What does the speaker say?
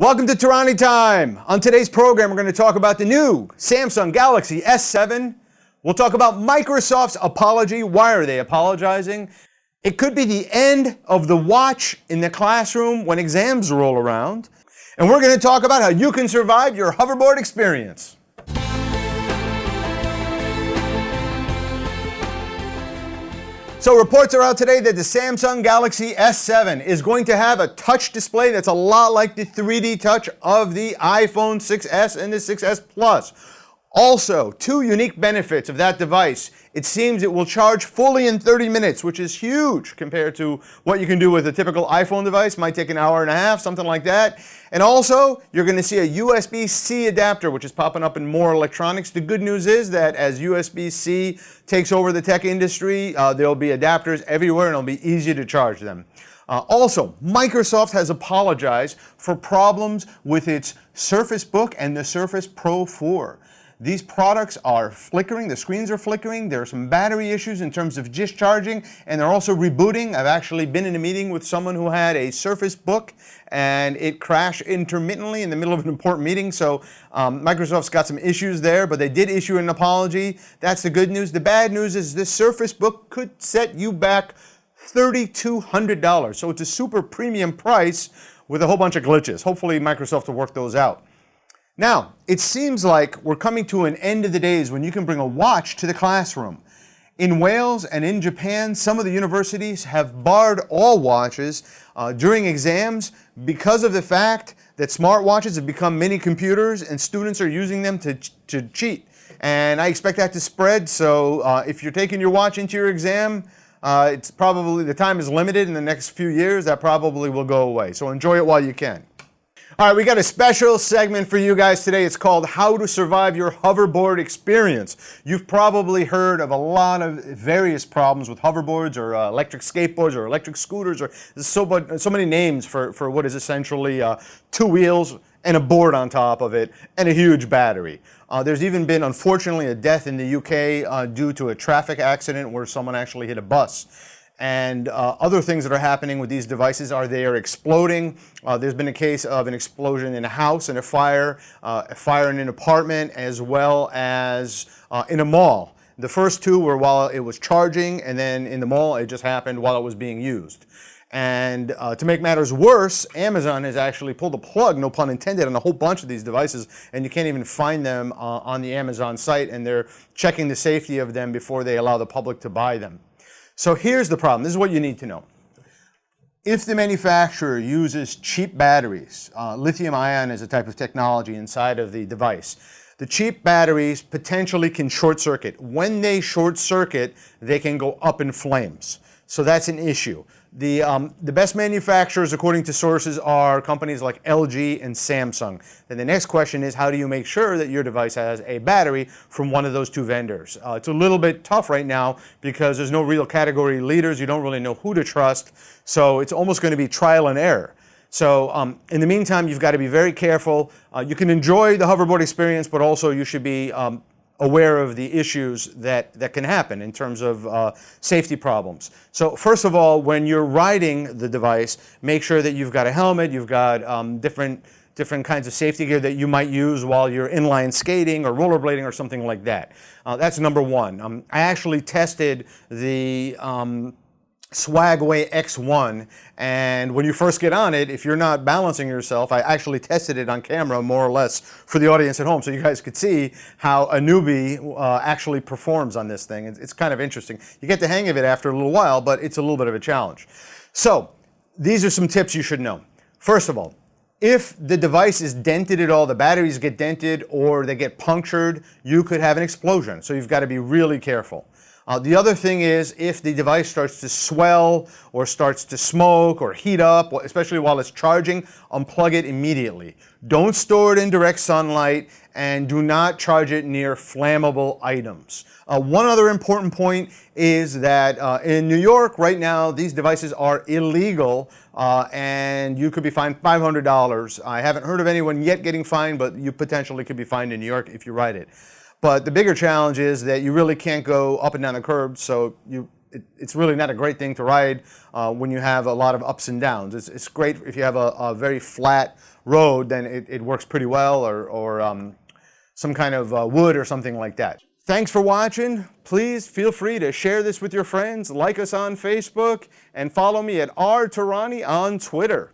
Welcome to Tehrani Time. On today's program, we're going to talk about the new Samsung Galaxy S7. We'll talk about Microsoft's apology. Why are they apologizing? It could be the end of the watch in the classroom when exams roll around. And we're going to talk about how you can survive your hoverboard experience. So reports are out today that the Samsung Galaxy S7 is going to have a touch display that's a lot like the 3D touch of the iPhone 6s and the 6s Plus. Also, two unique benefits of that device. It seems it will charge fully in 30 minutes, which is huge compared to what you can do with a typical iPhone device. Might take an hour and a half, something like that. And also, you're going to see a USB-C adapter, which is popping up in more electronics. The good news is that as USB-C takes over the tech industry, there'll be adapters everywhere and it'll be easy to charge them. Also, Microsoft has apologized for problems with its Surface Book and the Surface Pro 4. These products are flickering, the screens are flickering, there are some battery issues in terms of discharging, and they're also rebooting. I've actually been in a meeting with someone who had a Surface Book and it crashed intermittently in the middle of an important meeting, so Microsoft's got some issues there, but they did issue an apology. That's the good news. The bad news is this Surface Book could set you back $3,200, so it's a super premium price with a whole bunch of glitches. Hopefully Microsoft will work those out. Now, it seems like we're coming to an end of the days when you can bring a watch to the classroom. In Wales and in Japan, some of the universities have barred all watches during exams because of the fact that smartwatches have become mini computers and students are using them to cheat. And I expect that to spread, so if you're taking your watch into your exam, it's probably, the time is limited in the next few years, that probably will go away. So enjoy it while you can. All right, we got a special segment for you guys today. It's called How to Survive Your Hoverboard Experience. You've probably heard of a lot of various problems with hoverboards or electric skateboards or electric scooters, or there's so many names for what is essentially two wheels and a board on top of it and a huge battery. There's even been, unfortunately, a death in the UK due to a traffic accident where someone actually hit a bus. And other things that are happening with these devices are they are exploding. There's been a case of an explosion in a house and a fire in an apartment, as well as in a mall. The first two were while it was charging, and then in the mall it just happened while it was being used. And to make matters worse, Amazon has actually pulled the plug, no pun intended, on a whole bunch of these devices, and you can't even find them on the Amazon site, and they're checking the safety of them before they allow the public to buy them. So here's the problem. This is what you need to know. If the manufacturer uses cheap batteries, lithium ion is a type of technology inside of the device. The cheap batteries potentially can short circuit. When they short circuit, they can go up in flames. So that's an issue. The best manufacturers, according to sources, are companies like LG and Samsung. Then the next question is, how do you make sure that your device has a battery from one of those two vendors? It's a little bit tough right now because there's no real category leaders. You don't really know who to trust. So it's almost going to be trial and error. So in the meantime, you've got to be very careful. You can enjoy the hoverboard experience, but also you should be aware of the issues that can happen in terms of safety problems. So first of all, when you're riding the device, make sure that you've got a helmet, you've got different kinds of safety gear that you might use while you're inline skating or rollerblading or something like that. That's number one. I actually tested the Swagway X1, and when you first get on it, if you're not balancing yourself, I actually tested it on camera more or less for the audience at home so you guys could see how a newbie actually performs on this thing. It's kind of interesting. You get the hang of it after a little while, but it's a little bit of a challenge. So these are some tips you should know. First of all, if the device is dented at all, the batteries get dented or they get punctured, you could have an explosion. So you've got to be really careful. The other thing is, if the device starts to swell or starts to smoke or heat up, especially while it's charging, unplug it immediately. Don't store it in direct sunlight, and do not charge it near flammable items. One other important point is that in New York right now, these devices are illegal, and you could be fined $500. I haven't heard of anyone yet getting fined, but you potentially could be fined in New York if you ride it. But the bigger challenge is that you really can't go up and down the curb, so you it's really not a great thing to ride when you have a lot of ups and downs. It's great if you have a very flat road, then it works pretty well, or some kind of wood or something like that. Thanks for watching. Please feel free to share this with your friends, like us on Facebook, and follow me at Tehrani on Twitter.